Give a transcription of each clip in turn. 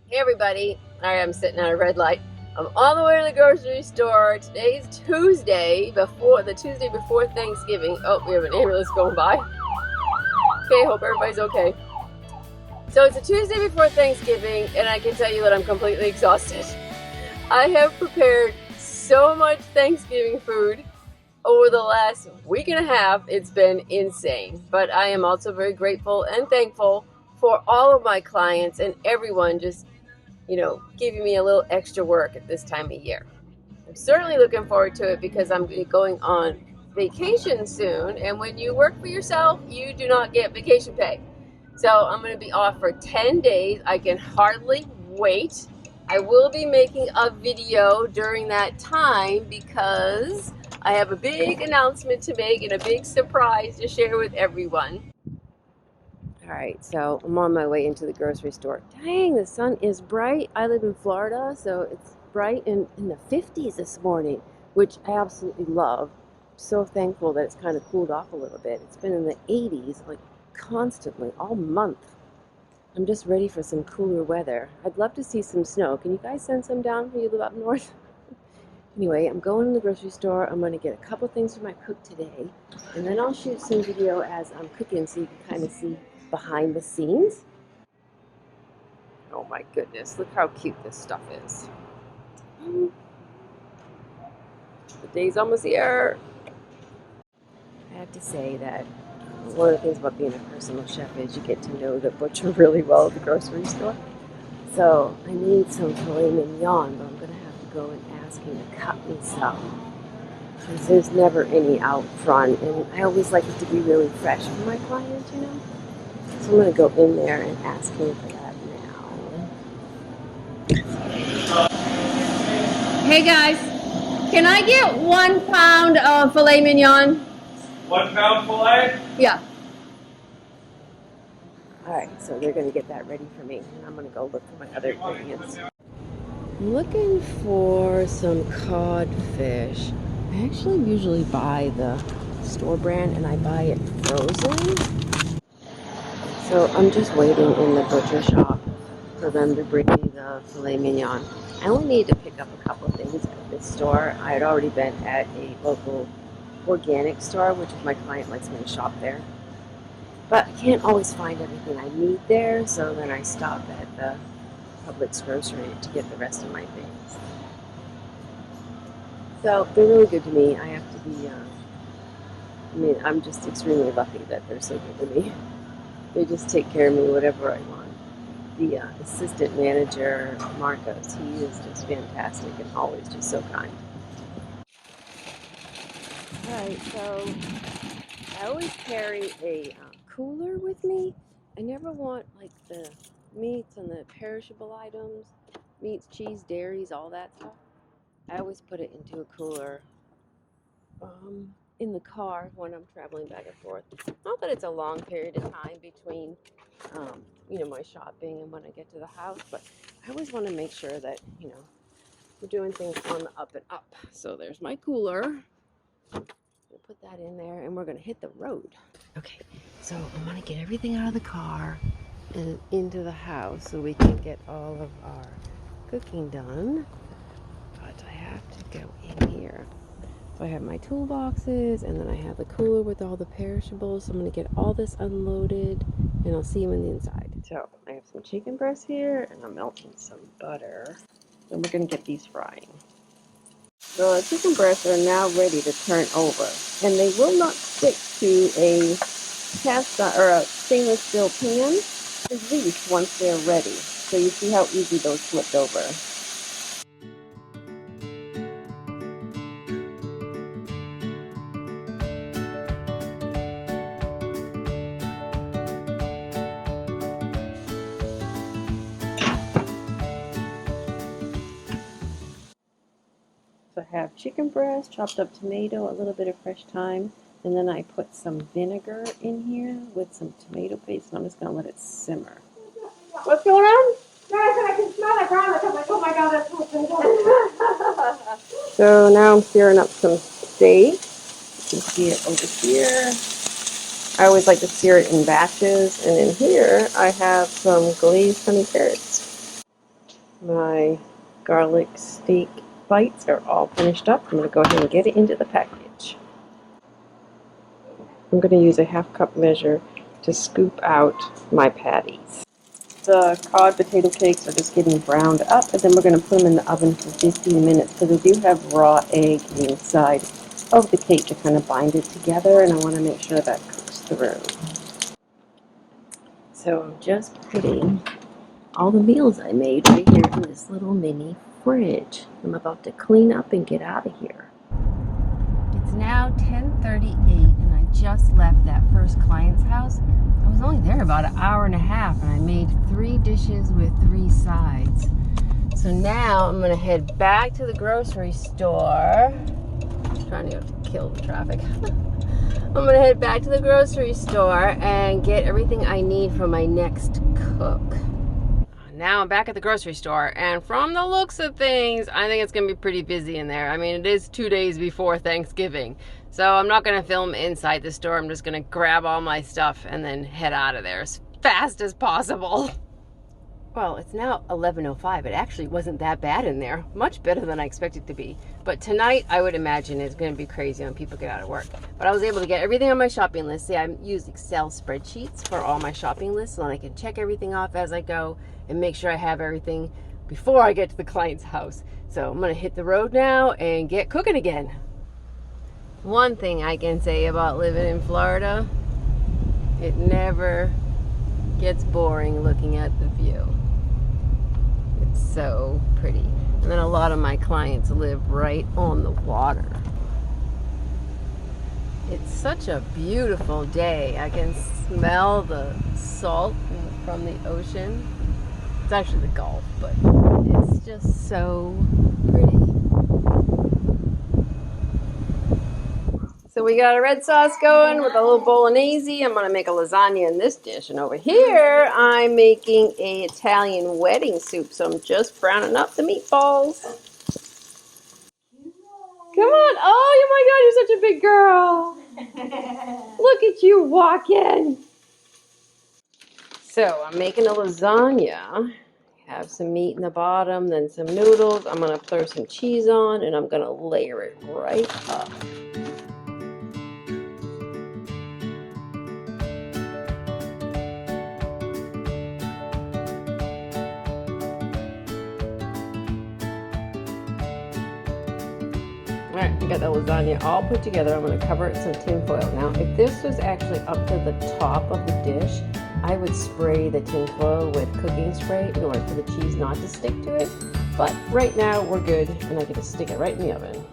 Hey everybody, I am sitting at a red light. I'm on the way to the grocery store. Today's Tuesday, the Tuesday before Thanksgiving. Oh, we have an ambulance going by. Okay, hope everybody's okay. So it's a Tuesday before Thanksgiving, and I can tell you that I'm completely exhausted. I have prepared so much Thanksgiving food over the last week and a half. It's been insane. But I am also very grateful and thankful for all of my clients and everyone just giving me a little extra work at this time of year. I'm certainly looking forward to it because I'm going on vacation soon. And when you work for yourself, you do not get vacation pay. So I'm going to be off for 10 days. I can hardly wait. I will be making a video during that time because I have a big announcement to make and a big surprise to share with everyone. All right, so I'm on my way into the grocery store. Dang, the sun is bright. I live in Florida, so it's bright in the 50s this morning, which I absolutely love. I'm so thankful that it's kind of cooled off a little bit. It's been in the 80s, like constantly, all month. I'm just ready for some cooler weather. I'd love to see some snow. Can you guys send some down for you live up north? Anyway, I'm going to the grocery store. I'm going to get a couple things for my cook today, and then I'll shoot some video as I'm cooking so you can kind of see behind the scenes. Oh my goodness, look how cute this stuff is. The day's almost here. I have to say that one of the things about being a personal chef is you get to know the butcher really well at the grocery store. So I need some filet mignon, but I'm going to have to go and ask him to cut me some. Because there's never any out front, and I always like it to be really fresh for my client, you know? So I'm going to go in there and ask him for that now. Hey guys, can I get 1 pound of filet mignon? 1 pound filet? Yeah. Alright, so they're going to get that ready for me, and I'm going to go look for my other ingredients. I'm looking for some codfish. I actually usually buy the store brand, and I buy it frozen. So I'm just waiting in the butcher shop for them to bring me the filet mignon. I only need to pick up a couple of things at this store. I had already been at a local organic store, which my client likes me to shop there. But I can't always find everything I need there, so then I stop at the Publix grocery to get the rest of my things. So they're really good to me. I have to be, I'm just extremely lucky that they're so good to me. They just take care of me whatever I want. The assistant manager, Marcos, he is just fantastic and always just so kind. Alright, so I always carry a cooler with me. I never want like the meats and the perishable items, meats, cheese, dairies, all that stuff. I always put it into a cooler in the car when I'm traveling back and forth. Not that it's a long period of time between my shopping and when I get to the house, but I always want to make sure that, we're doing things on the up and up. So there's my cooler. We'll put that in there and we're going to hit the road. Okay, so I'm going to get everything out of the car and into the house so we can get all of our cooking done. But I have to go in here. So I have my toolboxes, and then I have the cooler with all the perishables. So I'm going to get all this unloaded, and I'll see you in the inside. So I have some chicken breasts here, and I'm melting some butter. Then we're going to get these frying. So the chicken breasts are now ready to turn over, and they will not stick to a cast or a stainless steel pan, at least once they're ready. So you see how easy those flipped over. So I have chicken breast, chopped up tomato, a little bit of fresh thyme, and then I put some vinegar in here with some tomato paste, and I'm just going to let it simmer. What's going on? No, I said I can smell it, garlic. I'm like, oh my god, that's so So now I'm searing up some steak. You can see it over here. I always like to sear it in batches, and in here I have some glazed honey carrots. My garlic steak bites are all finished up. I'm going to go ahead and get it into the package. I'm going to use a half-cup measure to scoop out my patties. The cod potato cakes are just getting browned up, and then we're going to put them in the oven for 15 minutes because they do have raw egg inside of the cake to kind of bind it together, and I want to make sure that cooks through. So I'm just putting all the meals I made right here in this little mini fridge. I'm about to clean up and get out of here. It's now 10:38 and I just left that first client's house. I was only there about an hour and a half and I made 3 dishes with 3 sides. So now I'm gonna head back to the grocery store. I'm trying to kill the traffic. I'm gonna head back to the grocery store and get everything I need for my next cook. Now I'm back at the grocery store, and from the looks of things, I think it's gonna be pretty busy in there. I mean, it is 2 days before Thanksgiving, so I'm not gonna film inside the store. I'm just gonna grab all my stuff and then head out of there as fast as possible. Well, it's now 11:05. It actually wasn't that bad in there. Much better than I expected it to be. But tonight, I would imagine it's going to be crazy when people get out of work. But I was able to get everything on my shopping list. See, I use Excel spreadsheets for all my shopping lists so I can check everything off as I go and make sure I have everything before I get to the client's house. So I'm going to hit the road now and get cooking again. One thing I can say about living in Florida, it never gets boring looking at the view. So pretty. And then a lot of my clients live right on the water. It's such a beautiful day. I can smell the salt from the ocean. It's actually the Gulf, but it's just so pretty. So we got a red sauce going with a little bolognese. I'm going to make a lasagna in this dish. And over here, I'm making a Italian wedding soup. So I'm just browning up the meatballs. Come on. Oh, my God, you're such a big girl. Look at you walking. So I'm making a lasagna. Have some meat in the bottom, then some noodles. I'm going to throw some cheese on, and I'm going to layer it right up. Alright, I got the lasagna all put together. I'm going to cover it in some tin foil. Now, if this was actually up to the top of the dish, I would spray the tin foil with cooking spray in order for the cheese not to stick to it. But right now, we're good, and I can just stick it right in the oven.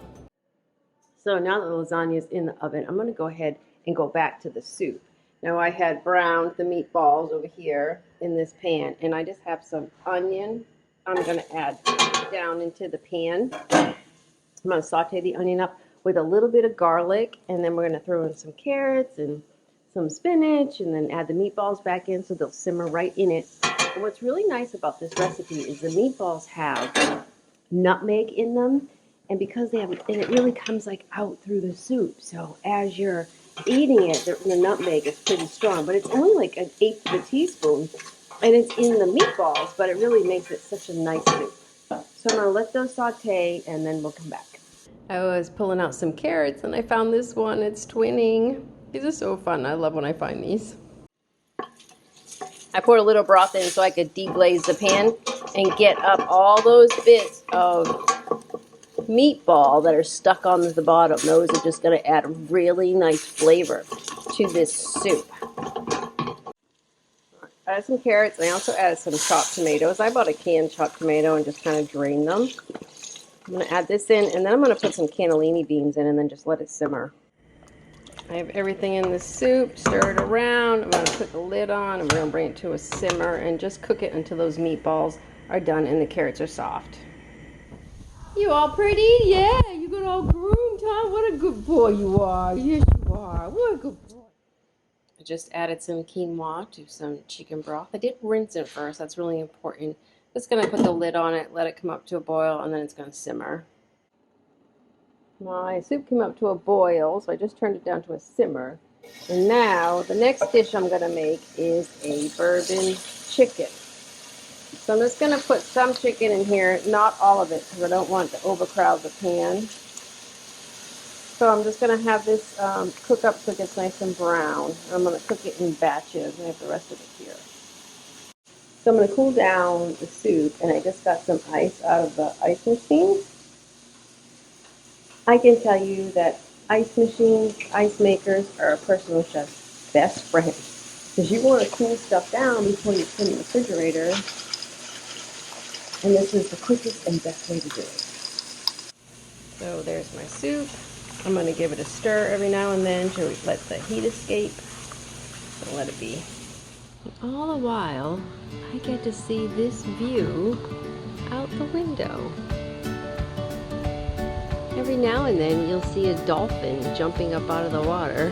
So now that the lasagna is in the oven, I'm going to go ahead and go back to the soup. Now, I had browned the meatballs over here in this pan, and I just have some onion I'm going to add down into the pan. I'm going to saute the onion up with a little bit of garlic, and then we're going to throw in some carrots and some spinach, and then add the meatballs back in so they'll simmer right in it. And what's really nice about this recipe is the meatballs have nutmeg in them, and because they have, and it really comes like out through the soup. So as you're eating it, the nutmeg is pretty strong, but it's only like 1/8 of a teaspoon, and it's in the meatballs, but it really makes it such a nice soup. So I'm going to let those saute, and then we'll come back. I was pulling out some carrots, and I found this one. It's twinning. These are so fun. I love when I find these. I poured a little broth in so I could deglaze the pan and get up all those bits of meatball that are stuck on the bottom. Those are just going to add a really nice flavor to this soup. I added some carrots, and I also added some chopped tomatoes. I bought a canned chopped tomato and just kind of drained them. I'm going to add this in, and then I'm going to put some cannellini beans in and then just let it simmer. I have everything in the soup, stir it around. I'm going to put the lid on, and we're going to bring it to a simmer and just cook it until those meatballs are done and the carrots are soft. You all pretty? Yeah, you got all groomed, huh? What a good boy you are. Yes, you are. What a good boy. I just added some quinoa to some chicken broth. I did rinse it first. That's really important. Just going to put the lid on it, let it come up to a boil, and then it's going to simmer. My soup came up to a boil, so I just turned it down to a simmer. And now, the next dish I'm going to make is a bourbon chicken. So I'm just going to put some chicken in here, not all of it, because I don't want to overcrowd the pan. So I'm just going to have this cook up so it gets nice and brown. I'm going to cook it in batches. I have the rest of it here. So I'm going to cool down the soup, and I just got some ice out of the ice machine. I can tell you that ice machines, ice makers are a personal chef's best friend. Because you want to cool stuff down before you put it in the refrigerator. And this is the quickest and best way to do it. So there's my soup. I'm going to give it a stir every now and then to let the heat escape. So let it be. All the while, I get to see this view out the window. Every now and then you'll see a dolphin jumping up out of the water.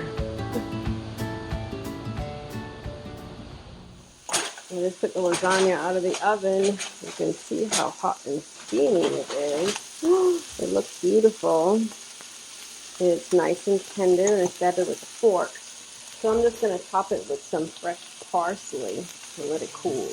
I just took the lasagna out of the oven. You can see how hot and steamy it is. It looks beautiful. It's nice and tender, and it's better with a fork. So I'm just going to top it with some fresh parsley and let it cool.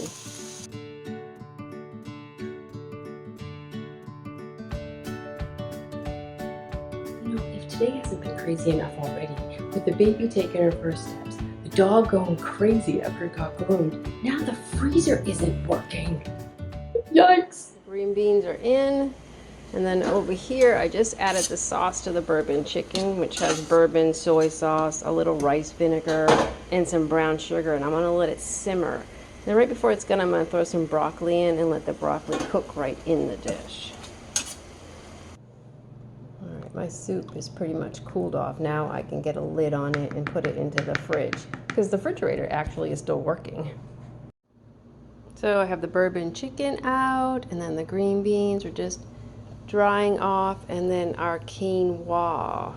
You know, if today hasn't been crazy enough already, with the baby taking her first steps, the dog going crazy after it got groomed, now the freezer isn't working. Yikes! The green beans are in. And then over here, I just added the sauce to the bourbon chicken, which has bourbon, soy sauce, a little rice vinegar, and some brown sugar. And I'm going to let it simmer. And then right before it's done, I'm going to throw some broccoli in and let the broccoli cook right in the dish. All right, my soup is pretty much cooled off. Now I can get a lid on it and put it into the fridge, because the refrigerator actually is still working. So I have the bourbon chicken out, and then the green beans are just drying off, and then our quinoa.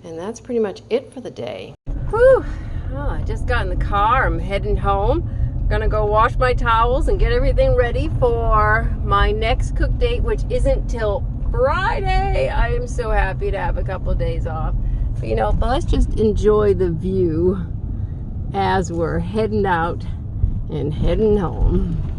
And that's pretty much it for the day. Whew! Oh, I just got in the car. I'm heading home. Gonna go wash my towels and get everything ready for my next cook date, which isn't till Friday. I am so happy to have a couple of days off. But you know, let's just enjoy the view as we're heading out and heading home.